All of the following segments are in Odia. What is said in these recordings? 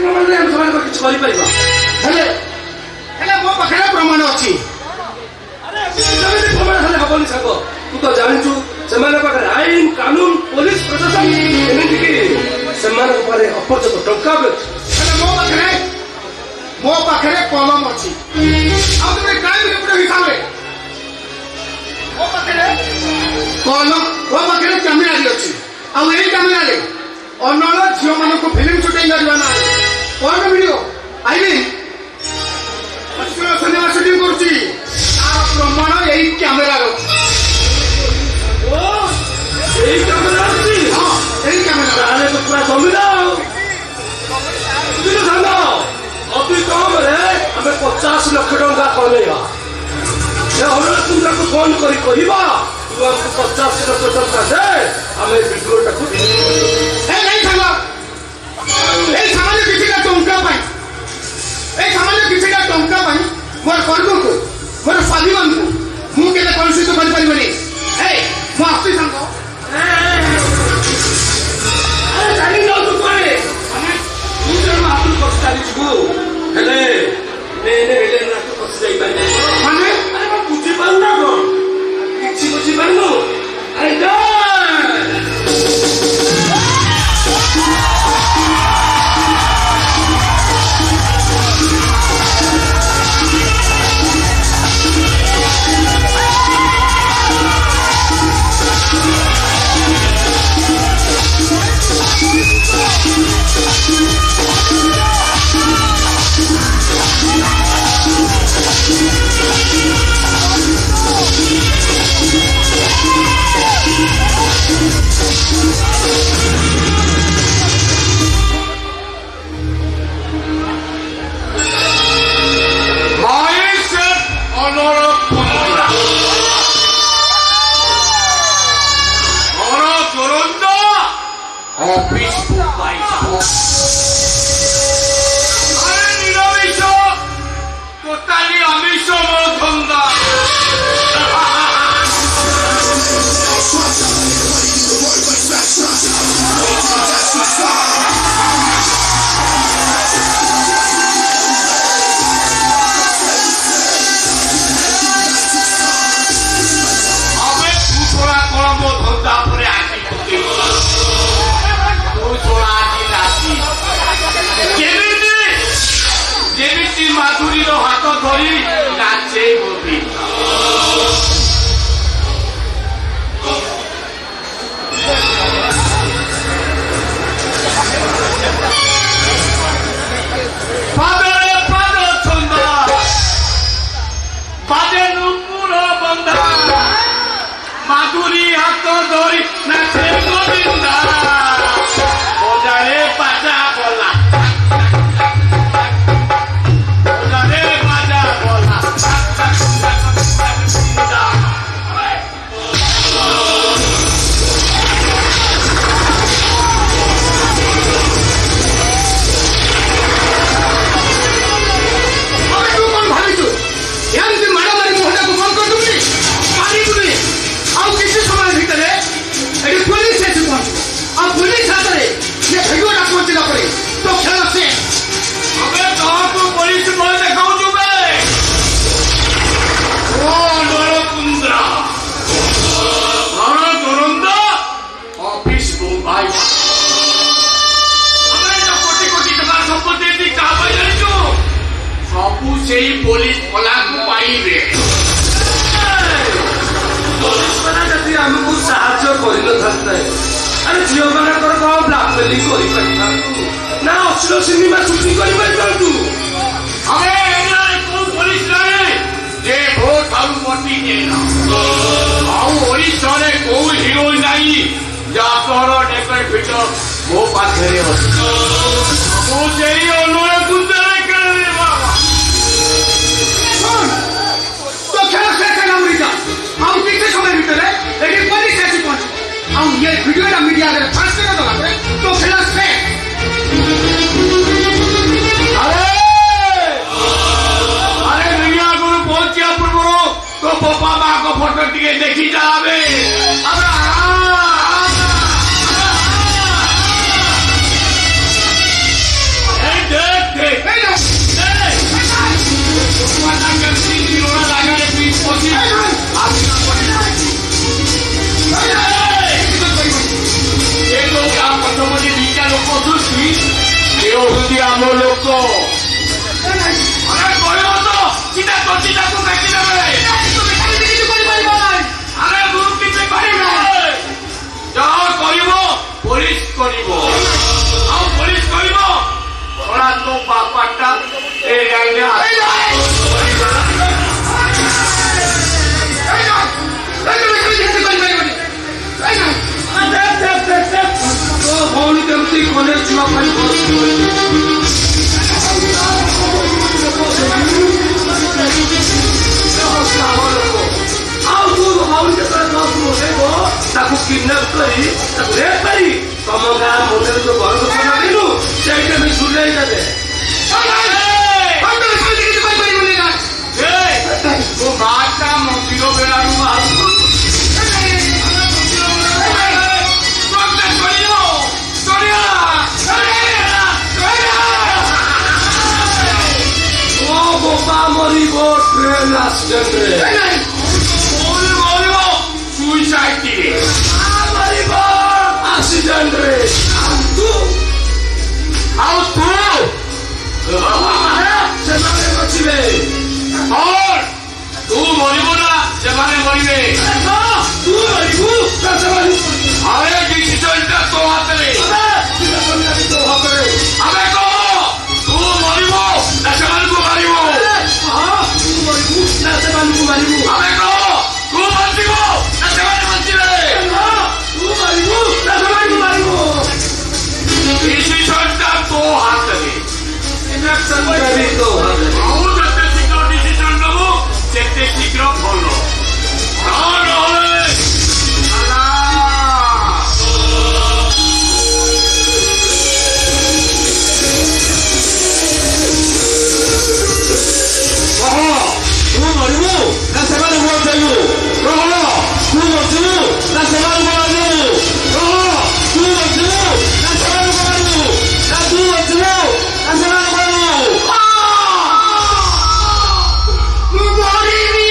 ପ୍ରମାଣ ଆମେ ସେମାନେ କିଛି କରିପାରିବା ହେଲେ ହେଲେ ମୋ ପାଖରେ ପ୍ରମାଣ ଅଛି ପ୍ରମାଣ ହେଲେ ହବନି ସାଙ୍ଗ ତୁ ତ ଜାଣିଛୁ ସେମାନଙ୍କ ପାଖରେ ଆଇନ କାନୁନ ପୋଲିସ ପ୍ରଶାସନ ଏମିତିକି ସେମାନଙ୍କ ପାଖରେ ଅପର୍ଯ୍ୟାପ୍ତ ଟଙ୍କା ବି ଅଛି ହେଲେ ମୋ ପାଖରେ କଲମ ଅଛି ଆଉ ତୁମେ କ୍ରାଇମ ରିପୋର୍ଟ ହିସାବରେ ମୋ ପାଖରେ କଲମ ମୋ ପାଖରେ କ୍ୟାମେରା ବି ଅଛି ଆଉ ଏଇ କ୍ୟାମେରାରେ ଅନଳ ଝିଅମାନଙ୍କୁ ଫିଲ୍ମ ସୁଟିଂ କରିବା ନା କଣ ଭିଡିଓ ସିନେମା ସୁଟିଂ କରୁଛି ତାର ପ୍ରମାଣ ଏଇ କ୍ୟାମେରାର ଏଇ କ୍ୟାମେରା ଅଛି ହଁ ଏଇ କ୍ୟାମେରା ତାହେଲେ ତ ପୁରା ଜମିଲା ଆଉ ସାଙ୍ଗ ଅତି କମରେ ଆମେ 50 ଲକ୍ଷ ଟଙ୍କା କମେଇବା ସେ ଅନୁରାକୁ ଫୋନ କରି କହିବା ତୁ ଆମକୁ 50 ଲକ୍ଷ ଟଙ୍କା ଦେ ଆମେ ଭିଡିଓଟାକୁ ଏଇ ସାମାନ୍ୟ କିଛିଟା ଟଙ୍କା ପାଇଁ ମୋର କର୍ମକୁ ମୋର ସ୍ୱାଭିମାନକୁ ମୁଁ କେବେ କଳୁଷିତ କରିପାରିବିନି ମୁଁ ଆସୁଛି ସାଙ୍ଗ ଚାଲିଯିବୁ ହେଲେ ଯାଇପାରିବେ ବୁଝିପାରୁନ କଣ କିଛି ବୁଝିପାରୁନୁ ମାଧୁରୀର ହାତ ଧରି ନାଚେଇ ବୋବି ପାଦରେ ପାଦ ଛନ୍ଦା ବାଜେ ନୂପୁର ବନ୍ଧା ମାଧୁରୀ ହାତ ଧରି ନାଚେ ଗୋବିନ୍ଦା ବଜାରେ ବାଜା ଗଲା ସବୁ ସେଇ ପୋଲିସ ପଲାକୁ ପାଇବେ ଯଦି ଆମକୁ ସାହାଯ୍ୟ କରିନଥାନ୍ତେ ଆରେ ଝିଅ ମାନଙ୍କର କଣ ବ୍ଲାକମେଲିଂ କରିପାରିଥାନ୍ତୁ ନା ଅଶ୍ଳୀଳ ସିନେମା ସୁଟିଂ କରିପାରିଥାନ୍ତୁ ଆମେ କୋଉ ପୋଲିସ ନାହିଁ ଯେ ଭୋଟ ଆଉ ମଟି ଆଉ ଓଡ଼ିଶାରେ କୋଉ ହିରୋ ନାହିଁ ଯାହାର ଡେକର ଭିଡ ମୋ ପାଖରେ ଅଛି ମୁଁ ସେଇ ଅନୁରୋଧ ये वीडियो ना मीडिया अगर फास्ट कर दो ना तो खेला से अरे मीडिया को पहुंचिया पूर्व तो पापा माँ को फोटो टिके देखी जावे अब ଭଗବାନ କେମିତି ନିରୋଳା ଜାଗାରେ ପିଇ ପଶି ଆଶୀର୍ବାଦ କରିବେ। ଏ ଯୋଉ ଗାଁ ପଛପଟେ ଦିଟା ଲୋକ ଅଛନ୍ତି ଏ ହଉଛନ୍ତି ଆମ ଲୋକ। ଆରେ କହିବ ତ ସିଧା ତୋଟି ତାକୁ କାଟିଦେବେ। ଆରେ ମୁଁ କିଛି କରିବି ଯାହା କରିବ ପୋଲିସ କରିବ ଆଉ ପୋଲିସ କରିବ ওরা তো বাপাটা এই লাইনে ভৌণী কেমতি কলে চুয়া পাই ଆଉ ତୁ ଭଉଣୀ ଯେତେବେଳେ ଦଶ ବସେଇବ ତାକୁ କିଡନାପ କରି ତାକୁ ରେପ କରି ତମ ଗାଁ ମନ୍ଦିର ଯୋଉ ଘର ଦୋକାନ ଦେଇନୁ ସେଇଟା ବି ଝୁଲେଇ ଦେବେ। ମୋ ମାଟା ମନ୍ଦିର ବେଳାରୁ ବୋପା ମରିବ ଟ୍ରେନ ଆକ୍ସିଡେଣ୍ଟରେ ମରିବ ସୁଇସାଇଡରେ ମରିବ ଆକ୍ସିଡେଣ୍ଟରେ ଆଉ ତୁ ସେମାନେ ବସିବେ ତୁ ମରିବ ନା ସେମାନେ ମରିବେ ତୁ ମରିବୁ ନା ସେମାନେ ଆରେ ଡିସିସନଟା ତୋ ହାତରେ ଆମେ କହ ତୁ ମରିବ ନା ସେମାନଙ୍କୁ ମାରିବ ନା ସେମାନଙ୍କୁ ମାରିବୁ ଆମେ କହ ତୁ ବଞ୍ଚିବ ନା ସେମାନେ ବଞ୍ଚିବେ ତୁ ମାରିବୁ ନା ସେମାନଙ୍କୁ ମାରିବୁ ଡିସିସନଟା ତୋ ହାତରେ ଆଉ ଯେତେ ଶୀଘ୍ର ଡିସିସନ ନେବୁ ସେତେ ଶୀଘ୍ର ଭଲ ନହେଲେ ତୁ ମରିବୁ ନା ସେମାନେ ବଞ୍ଚାଇବୁ କହ ତୁ ବଞ୍ଚିବୁ ନା ସେମାନଙ୍କୁ ମାରିବୁ କହ ତୁ ବଞ୍ଚିବୁ ନା ସେମାନଙ୍କୁ ମାରିବୁ ନା ତୁ ବଞ୍ଚିବୁ ନା ସେମାନଙ୍କୁ ମାରିବୁ ମୁଁ ମରିବି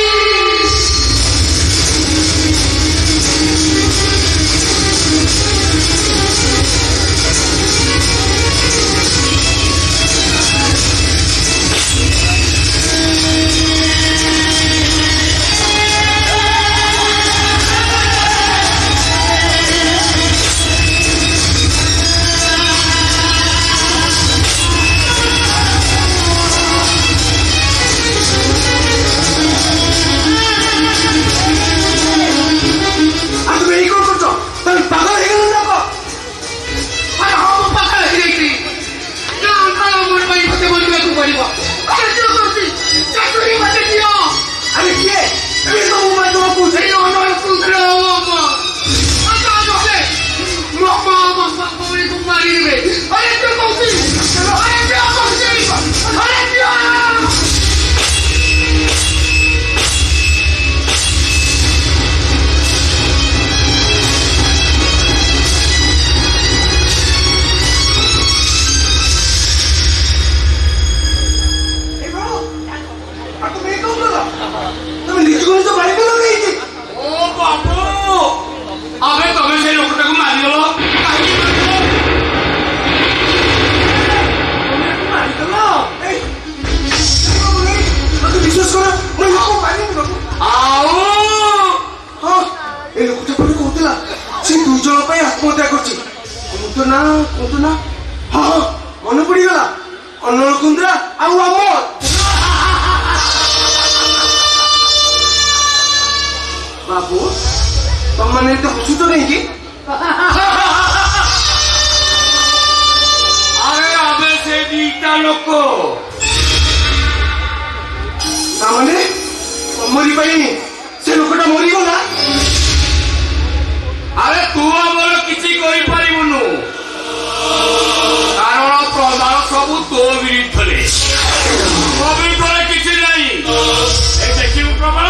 ମନେ ପଡିଗଲା ଅନଳ କୁନ୍ଦ୍ରା ଆଉ ଅମର ବାବୁ ତମମାନେ ଏତେ ହସୁଛ କାହିଁକି? ଆରେ ଆମେ ସେ ଦିଟା ଲୋକ ତାମାନେ ତମରି ପାଇଁ ସେ ଲୋକଟା ମରିଗଲା। ଆରେ ତୁ ଆମର କିଛି କରିପାରିବୁନୁ କାରଣ ପ୍ରମାଣ ସବୁ ତୋ ବିରୁଦ୍ଧରେ ମୋ ବିରୁଦ୍ଧରେ କିଛି ନାହିଁ। ଏ ଦେଖିବୁ ପ୍ରମାଣ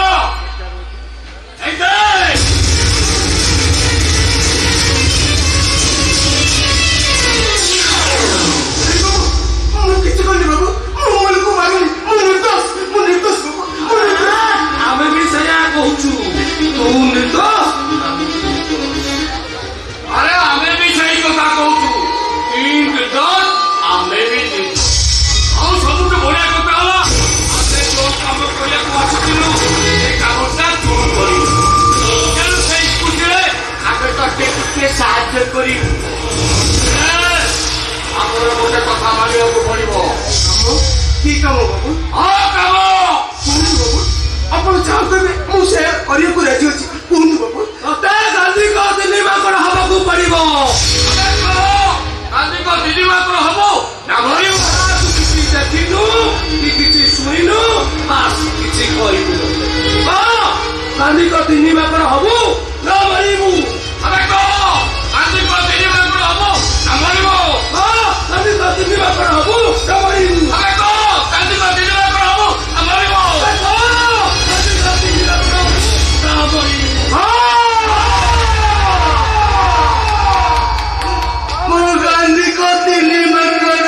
ମୁଁ କିଛି କରିନି ବାବୁ ମୁଁ ମାନଙ୍କୁ ମାରିନି ମୁଁ ନିର୍ଦ୍ଦୋଷ କରିବୁ। ଆମର ଗୋଟେ କଥା ମାନିବାକୁ ପଡିବ। କି କାମ ବାବୁ? କାମ କୁହନ୍ତୁ ବାବୁ, ଆପଣ ଯାହା କହିବେ ମୁଁ ସେ କରିବାକୁ ରାଜି ଅଛି। କୁହନ୍ତୁ ବାବୁ। ତତେ ଗାନ୍ଧୀଙ୍କ ଦିଲ୍ଲୀ ମାଙ୍କଡ ହବାକୁ ପଡିବ। ଗାନ୍ଧୀଙ୍କ ଦିଲ୍ଲୀ ମାଙ୍କଡ ହବ ନା ମରିବୁ? କିଛି ଦେଖିନୁ କି କିଛି ଶୁଣିନୁ, ବାସ୍ କିଛି କହିବୁ। ଗାନ୍ଧୀଙ୍କ ଦିଲ୍ଲୀ ମାଙ୍କଡ ହବୁ ନା ମରିବୁ? ଆମେ କହ ଗାନ୍ଧୀଙ୍କ ଦିଲ୍ଲୀ ମାଙ୍କଡ ହବ ନା ମରିବୁ? ଗାନ୍ଧୀଙ୍କ ଦିଲ୍ଲୀ ମାଙ୍କଡ ହବୁ ନା ମରିବୁ? ଆମେ କହ ଗାନ୍ଧୀଙ୍କ ଦିଲ୍ଲୀ ମାଙ୍କଡ ହବୁ ନା ମରିବୁ? ଗାନ୍ଧୀଙ୍କ ଦିଲ୍ଲୀ ମାଙ୍କଡ ହବୁ ନା ମରିବୁ? ମୁଁ ଗାନ୍ଧୀଙ୍କ ଦିଲ୍ଲୀ ମାଙ୍କଡ।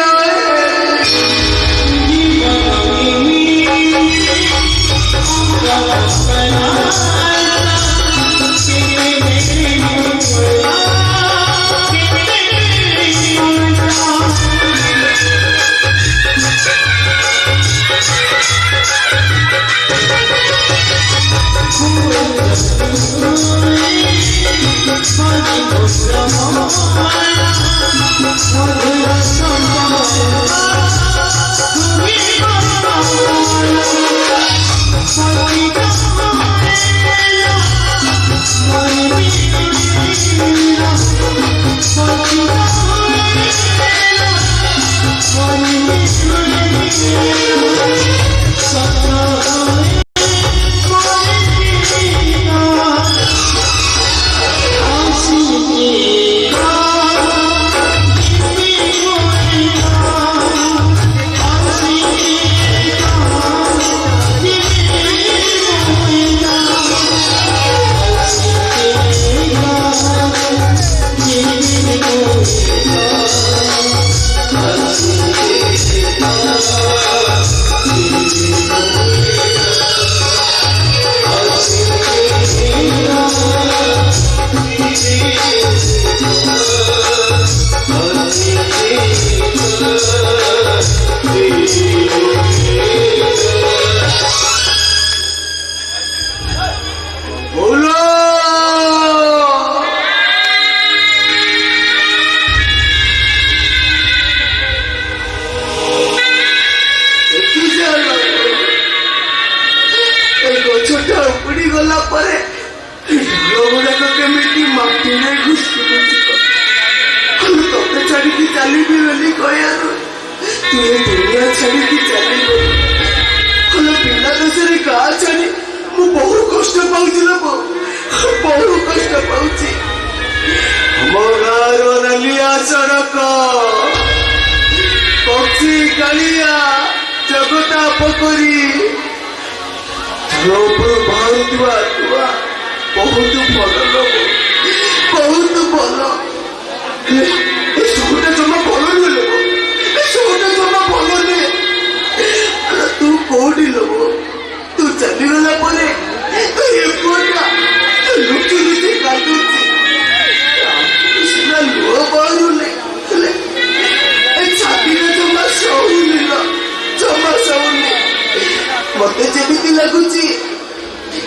ମତେ ଯେମିତି ଲାଗୁଛି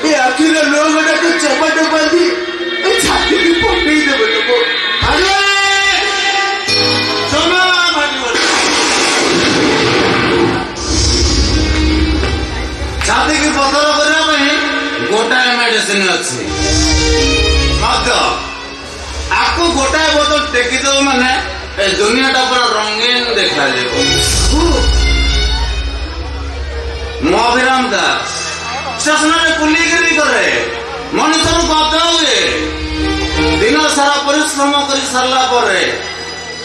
ଏ ଆଖିର ଲୁହ ଗୁଡାକ ଚପାଟ ବାନ୍ଧି ଏ ଛାତିକି ପକେଇ ଦେବେ ଲୋକ। ଛାତିକି ପଥର କରିବା ପାଇଁ ଗୋଟାଏ ମେଡିସିନ ଅଛି ମଦ। ଆକୁ ଗୋଟାଏ ବୋତଲ ଟେକିଦେବ ମାନେ ଏ ଦୁନିଆଟା ପୁରା ରଙ୍ଗୀନ ଦେଖାଯିବ। ମୁଁ ଅଭିରାମ ଦାସ ଷ୍ଟେସନରେ କୁଲିଗିରି କରେ, ମଣିଷରୁ ବାଧ୍ୟ ହୁଏ। ଦିନ ସାରା ପରିଶ୍ରମ କରି ସାରିଲା ପରେ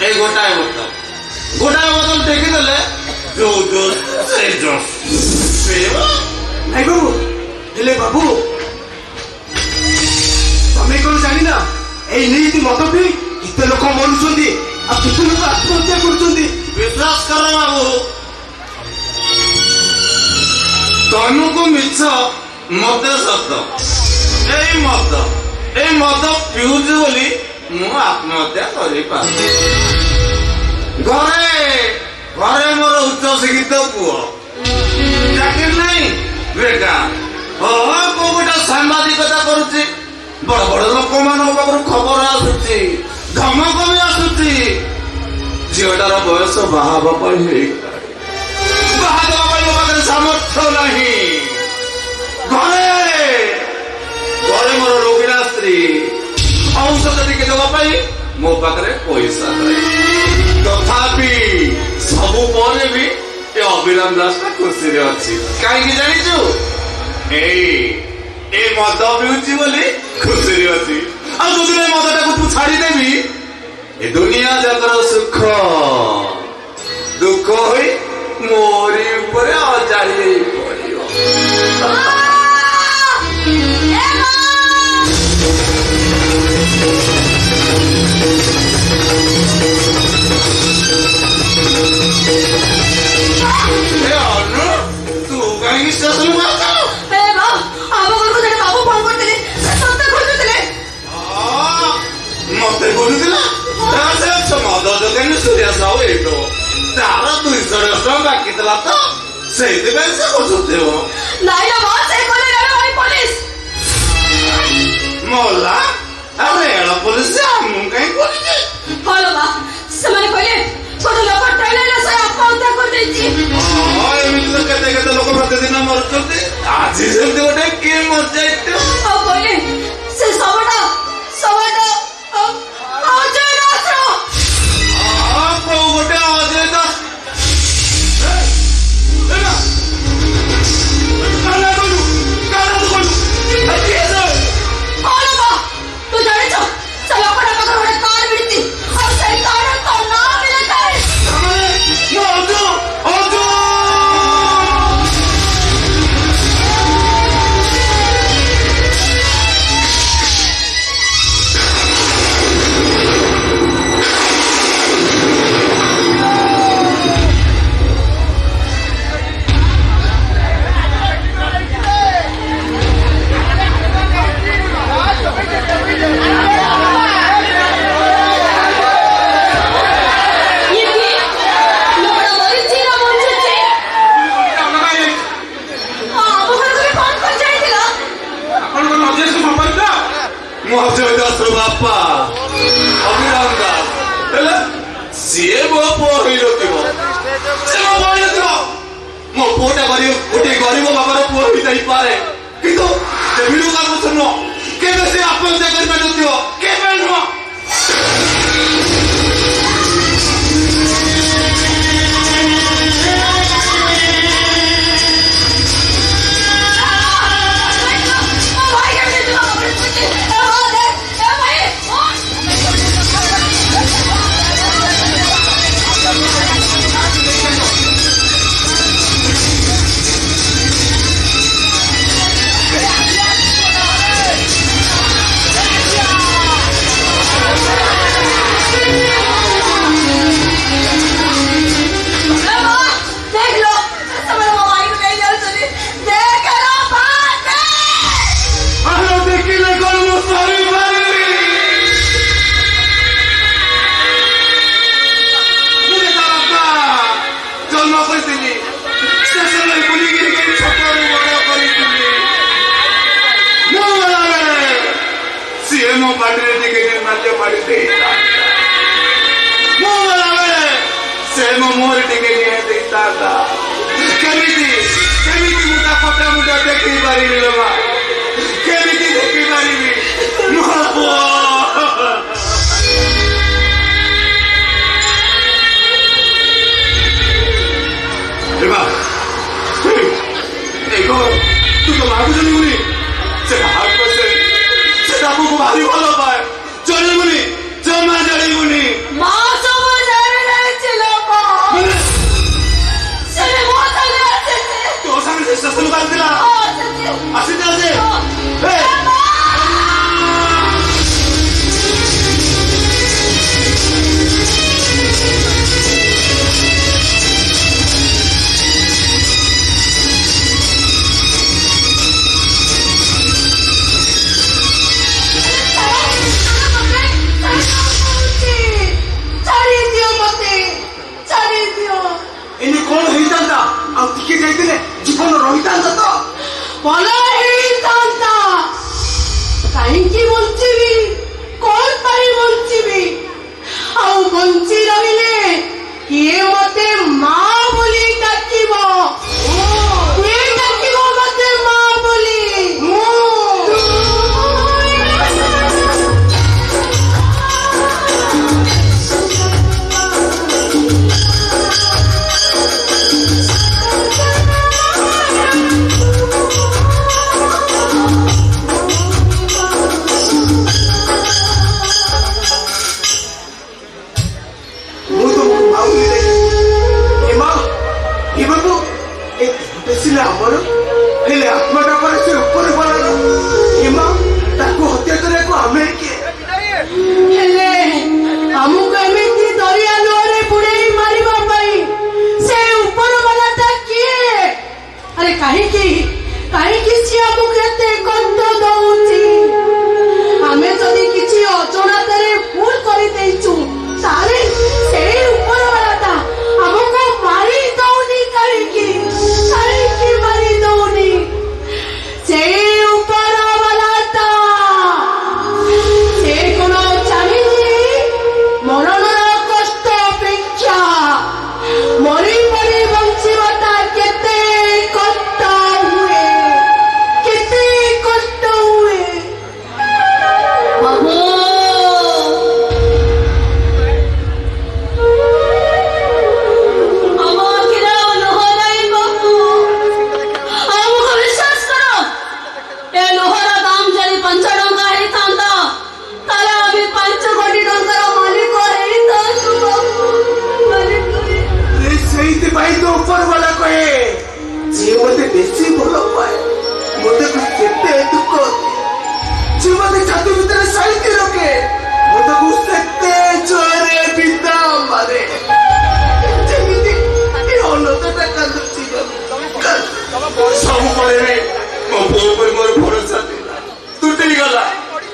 এই গোটায় বোতল টেকিদেলে ଯୋଉ ଜୋସ୍ ସେଇ ଜୋସ୍ ନାଇଁ ବାବୁ, ହେଲେ ବାବୁ ତମେ କଣ ଜାଣିନା ଏଇ ନୀତି ମଦ ପିଇ କେତେ ଲୋକ ମରୁଛନ୍ତି ଆଉ କେତେ ଲୋକ ଆତ୍ମହତ୍ୟା କରୁଛନ୍ତି। ବିଶ୍ୱାସ କର ବାବୁ, ତମକୁ ମିଛ ମତେ ସତ। ଏଇ ମଦ ପିଉଛି ବୋଲି ମୁଁ ଆତ୍ମହତ୍ୟା କରିପାରୁଛି। ଘରେ ମୋର ଉଚ୍ଚ ଶିକ୍ଷିତ ପୁଅ, ଚାକିରି ନାହିଁ, ବେକାର। କୋଉ ଗୋଟେ ସାମ୍ବାଦିକତା କରୁଛି, ବଡ ବଡ ଲୋକମାନଙ୍କ ପାଖରୁ ଖବର ଆସୁଛି ଧମକ ବି ଆସୁଛି। ଝିଅଟାର ବୟସ ବାହା ହେବା ପାଇଁ ହେଇଗଲାଣି। ବାହା ଦେବା ପାଇଁ ମୋ ପାଖରେ ସାମର୍ଥ୍ୟ ନାହିଁ। ଘରେ ଘରେ ମୋର ରୋଗିଣା ସ୍ତ୍ରୀ, ଔଷଧ ଟିକେ ଦେବା ପାଇଁ ମୋ ପାଖରେ ପଇସା ନାହିଁ। ତଥାପି ସବୁ ପରେ ବି ଏ ଅଭିରାମ ଦାସଟା ଖୁସିରେ ଅଛି। କାହିଁକି ଜାଣିଛୁ? ଏ ମଦ ପିଉଛି ବୋଲି ଖୁସିରେ ଅଛି। ଆଉ ଯୋଉଦିନ ଏ ମଦଟାକୁ ତୁ ଛାଡିଦେବି, ଏ ଦୁନିଆ ଯାକର ସୁଖ ଦୁଃଖ ହୋଇ ମୋରି ଉପରେ ଅଜାଳି ହେଇ ପଡିବ। ତୁ କାହିଁକି ଷ୍ଟେସନକୁ ଆସିଲୁ? ମତେ କହୁଥିଲା ମଦ ଦୋକାନୀ ସୂର୍ୟା ସାହୁ ଏଇଠୁ ତାର 200 ଟଙ୍କା ବାକି ଥିଲା ତ, ସେଇଥିପାଇଁ ସେ ବୁଝୁଥିବ। ମଲା ରେଳ ପୋଲିସ ଆମକୁ କାହିଁ କରୁଛି? ଏମିତି ତ କେତେ କେତେ ଲୋକ ପ୍ରତିଦିନ ମରୁଛନ୍ତି। ଆଜି ସେମିତି ଗୋଟେ କିଏ ମରିଯାଇଥିବ। କୋଉ ଗୋଟେ ଅଜୟ ଦାସ ଅଜୟ ଦାସର ବାପା ଅଭିରାମ ଦାସ ହେଲେ ସିଏ ମୋ ପୁଅ ହେଇନଥିବ। ମୋ ପୁଅଟା ଗୋଟେ ଗରିବ ବାବାର ପୁଅ ହେଇଯାଇପାରେ, କିନ୍ତୁ କେବେ ସେ ଆତ୍ମହତ୍ୟା କରିପାରିନଥିବ, କେବେ ନୁହଁ। ମୋ ପାଟିରେ ଟିକେ ନିର୍ମାଲ୍ୟ ପାଡ଼ି ଦେଇଥାନ୍ତା। ମୁଁ ଗଲାବେଳେ ସେ ମୋ ମୁହଁରେ ଟିକେ ନିଆଁ ଦେଇଥାନ୍ତା। କେମିତି ମୁଁ ତା ଫଟା ମୁଣ୍ଡ ଦେଖି ପାରିବି ଲୋ ମା? କେମିତି ଦେଖିପାରିବି ମୋ ପୁଅ? ତୁ ତ ମାକୁ ଜାଣିବୁନି, ସେ ବାହାରକୁ ଆସେ, ସେ ବାବୁକୁ ଭାରି ଭଲ ପାଏ। ଚଳିବୁନି, ଜମା ଜାଣିବୁନି। ତୋ ସାଙ୍ଗେ ସେ ଷ୍ଟେସନକୁ ଆସିଥିଲା, ଆସିଥିଲା ସେ। ଏନେ କଣ ହେଇଥାନ୍ତା? ଆଉ ଟିକେ ଯାଇଥିଲେ ଜୀବନ ରହିଥାନ୍ତା ତ? ଭଲ ହେଇଥାନ୍ତା। କାହିଁକି ବଞ୍ଚିବି? କଣ ପାଇଁ ବଞ୍ଚିବି? ବଞ୍ଚି ରହିଲେ କିଏ ମତେ ମା ବୋଲି ଡାକିବ? କିଏ ଡାକିବ ମତେ ମା ବୋଲି? ମୁଁ ତମକୁ ଭାବୁନି ଏ ମା ଏ ବାବୁ ଏ ଦେଶିଲେ ଆମର ହେଲେ ଆତ୍ମାଟା ପରେ ସେ ଉପରେ ଗଲାର ଏ ମା ତାକୁ ହତ୍ୟା କରିବାକୁ ଆମେ କିଏ? ହେଲେ ଆମକୁ ଏମିତି ଦରିଆ ଲୁହରେ ବୁଡେଇ ମାରିବା ପାଇଁ ସେ ଉପର ବାଲାଟା କିଏ? ଆରେ କାହିଁକି କାହିଁକି ସିଏ ଆମକୁ ଏତେ କଷ୍ଟ ଦଉଛି? ଆମେ ଯଦି କିଛି ଅଜଣାତରେ ଭୁଲ କରିଦେଇଛୁ ତାହେଲେ ସେଇ ଉପର ବାଲାଟା ଆମକୁ ମାରି ଦଉନି କାହିଁକି? କାହିଁକି ମାରି ଦଉନି? ସେଇ ଉପର ବାଲାଟା ସେ କଣ ଜାଣିନି ମରଣର କଷ୍ଟ ଅପେକ୍ଷା ମରି ମରି ବଞ୍ଚିବାଟା କେତେ କଷ୍ଟ ହୁଏ, କେତେ କଷ୍ଟ ହୁଏ। ବାବୁ ଆମ ଆଖିରେ ଆଉ ଲୁହ ନାହିଁ ବାବୁ, ଆମକୁ ବିଶ୍ୱାସ କର। ଏ ଲୁହର ଦାମ ଯଦି 5 ଟଙ୍କା ହେଇଥାନ୍ତା ତାହେଲେ ଆମେ 5 କୋଟି ଟଙ୍କାର ମାଲିକ ହେଇଥାନ୍ତୁ ବାବୁ, ମାଲିକ ହେଇଥାନ୍ତୁ। ସେଇଥିପାଇଁ ତ ଉପର ବାଲା କହେ ଯିଏ ମତେ ବେଶୀ ଭଲ ପାଏ ମତେ କେତେ ଦୁଃଖ ଦିଏ, ଯିଏ ମତେ ଛାତି ଭିତରେ ସାଇତି ରଖେ ମତେ ସେତେ ଜୋରେ ବିନ୍ଧା ମାରେ। ଯେମିତି ଏ ଅନନ୍ତଟା କାନ୍ଦୁଛି ସବୁ ପରେ ମୋ ପୁଅ ଉପରେ ମୋର ଭରସା ଥିଲା, ତୁଟିଗଲା।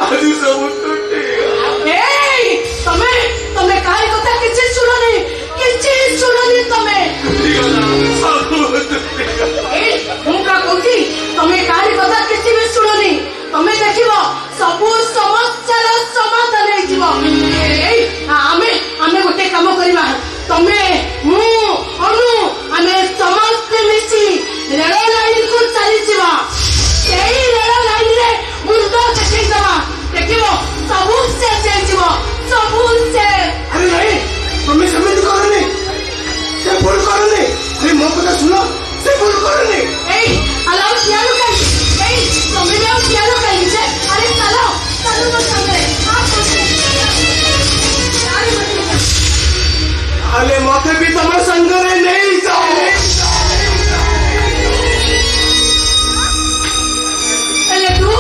ଆଜି ସବୁ ତୁଟିଗଲା। ଏଇ ତମେ ତମେ କାହାରି କଥା କିଛି ଶୁଣନି, କିଛି ଶୁଣନି ତମେ। ତୁଟିଗଲା, ସବୁ ତୁଟିଗଲା। ଏଇ ମୁଁ କା କହୁଛି ତମେ କାହାରି କଥା କିଛି ବି ଶୁଣନି। ତମେ ଦେଖିବ ସବୁ ସମସ୍ୟାର ସମାଧାନ ହେଇଯିବ। ଏଇ ଆମେ ଗୋଟେ କାମ କରିବା, ତମେ ମୁଁ ଅନୁ ଆମେ ସମସ୍ତେ ମିଶି ରେଳ ଲାଇନକୁ ଚାଲିଯିବା। ସେଇ ରେଳ ଲାଇନରେ ମୁଣ୍ଡ ଦେଖେଇଦବା, ଦେଖିବ ସବୁ ଶେଷ ହେଇଯିବ, ସବୁ ଶେଷ। ଆରେ ନାଇଁ ତମେ ସେମିତି କରନି, ସେ ଭୁଲ କରନି। ଆରେ ମୋ କଥା ଶୁଣ, ସେ ଭୁଲ କରନି। ଏଇ ଆଲାଉ ପିଆনো କାହିଁକି? ଏଇ ତମେ ବି ଆଉ ପିଆনো କାହିଁକି ଯେ? ଆରେ ଚାଲ ଚାଲ ମୋ ସାଙ୍ଗରେ। ତାହେଲେ ମତେ ବି ତମ ସାଙ୍ଗରେ ନେଇଯାଅ। ହେଲେ ତୁ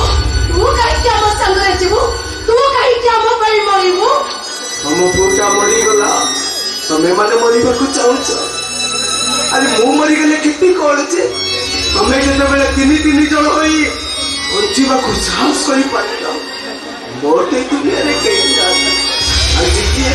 କାହିଁକି ଆମ ସାଙ୍ଗରେ ଯିବୁ? ତୁ କାହିଁକି ଆମ ପାଇଁ ମରିବୁ? ତମ ପୁଅଟା ମରିଗଲା, ତମେ ମାନେ ମରିବାକୁ ଚାହୁଁଛ। ଆରେ ମୁଁ ମରିଗଲେ କ୍ଷତି କଣ ଯେ? ତମେ ଯେତେବେଳେ ତିନି ଜଣ ହୋଇ ବଞ୍ଚିବାକୁ ସାହସ କରିପାରିଲ, ମୋର ତ ଏ ଦୁନିଆରେ କେହି ନାହାନ୍ତି। ଆଜି କିଏ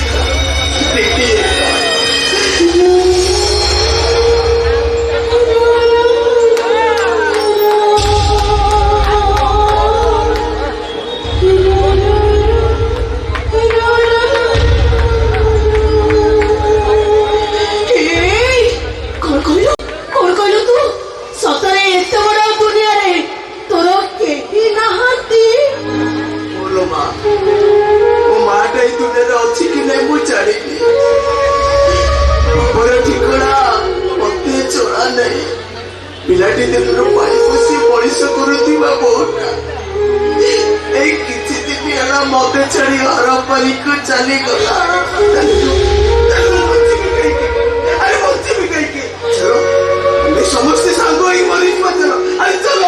କଣ କହିଲୁ ତୁ? ସତରେ ଏତେ ବଡ ଦୁନିଆରେ ତୋର କେହି ନାହାନ୍ତି? ବୋଲ ମା, ମୋ ମାଟା ଏଇ ଦୁନିଆରେ ଅଛି କି ନାଇଁ ମୁଁ ଜାଣିନି। ମୋର ଠିକଣା ମତେ ଜଣା ନାହିଁ। ପିଲାଟି ଦିନରୁ ପାଣି ପୋଷି ମଣିଷ କରୁଥିବା ବୋଉଟା ଏଇ କିଛି ଦିନ ହେଲା ମତେ ଛାଡି ଘର ପାରିକୁ ଚାଲିଗଲା। ଆରେ ବଞ୍ଚିବି କାହିଁକି? ଚାଲ ଆମେ ସମସ୍ତେ ସାଙ୍ଗ ହେଇ ମରିଯିବା। ଚାଲ ଆରେ ଚାଲ।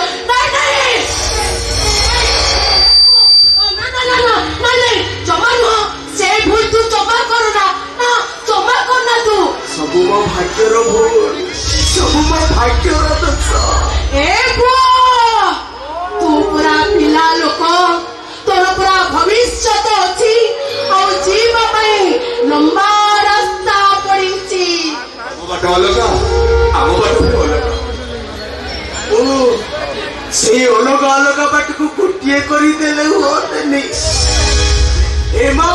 ଜମା ନୁହଁ, ସେ ଭୁଲ ତୁ ଜମା କରୁନା, ନା ଜମା କରନା ତୁ। ସବୁ ମୋ ଭାଗ୍ୟର ଭୁଲ, ସବୁ ମୋ ଭାଗ୍ୟର ଦୋଷ। ଏ ପୁଅ, ତୁ ପୁରା ପିଲା ଲୋକ, ତୋର ପୁରା ଭବିଷ୍ୟତ ଅଛି, ଆଉ ଯିବା ପାଇଁ ଲମ୍ବା ରାସ୍ତା ପଡିଛି। ଆମ ବାଟ ଅଲଗା, ଆମ ବାଟ ବି ଅଲଗା। ଓ ସେଇ ଅଲଗା ଅଲଗା ବାଟକୁ ଗୋଟିଏ କରିଦେଲେ ହୁଅନ୍ତାନି। ଏ ମା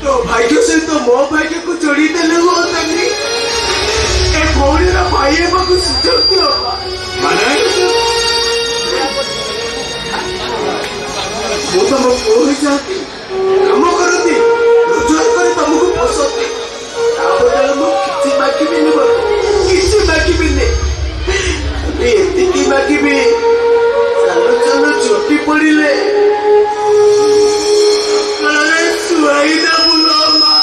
तो भाग्य सहित मो भाग्य को जोड़ी देले हुअंतानी ए भौणीर भाई हेबाकू सुଯୋଗ दियो ମାନେ ମୁଁ ତମ ପୁଅ ହେଇଯାନ୍ତି କାମ କରନ୍ତି ରୋଜଗାର କରି ତମକୁ ପୋଷନ୍ତି ତା ବଦଳରେ ମୁଁ କିଛି ମାଗିବିନି କିଛି ମାଗିବିନି ଏତିକି ମାଗିବି ଚାଲ ଚାଲ ଛୁଟି ପଡ଼ିଲେ ଶୁଆଇ ଦେବୁ ଲୋ ମା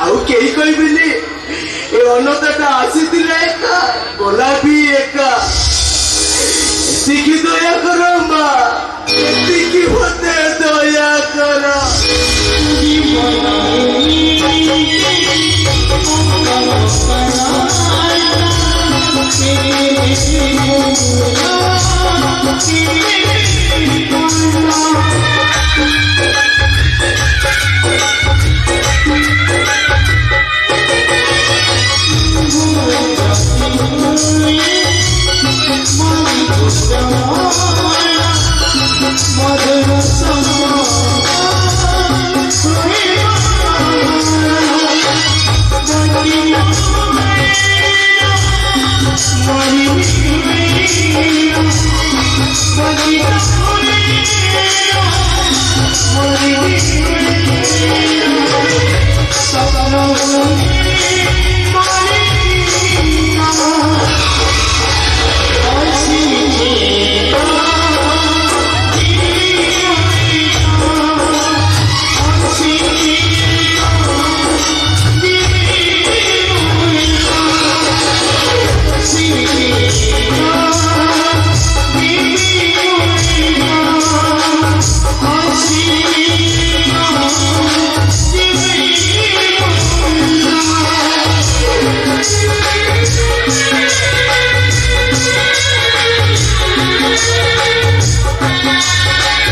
ଆଉ କେହି କହିବିନି ଏ ଅନନ୍ତଟା ଆସିଥିଲେ ଏକା ଗଲା ବି ଏକା ଏତିକି ଦୟା କର ମା ଏତିକି ମତେ ଦୟା କର।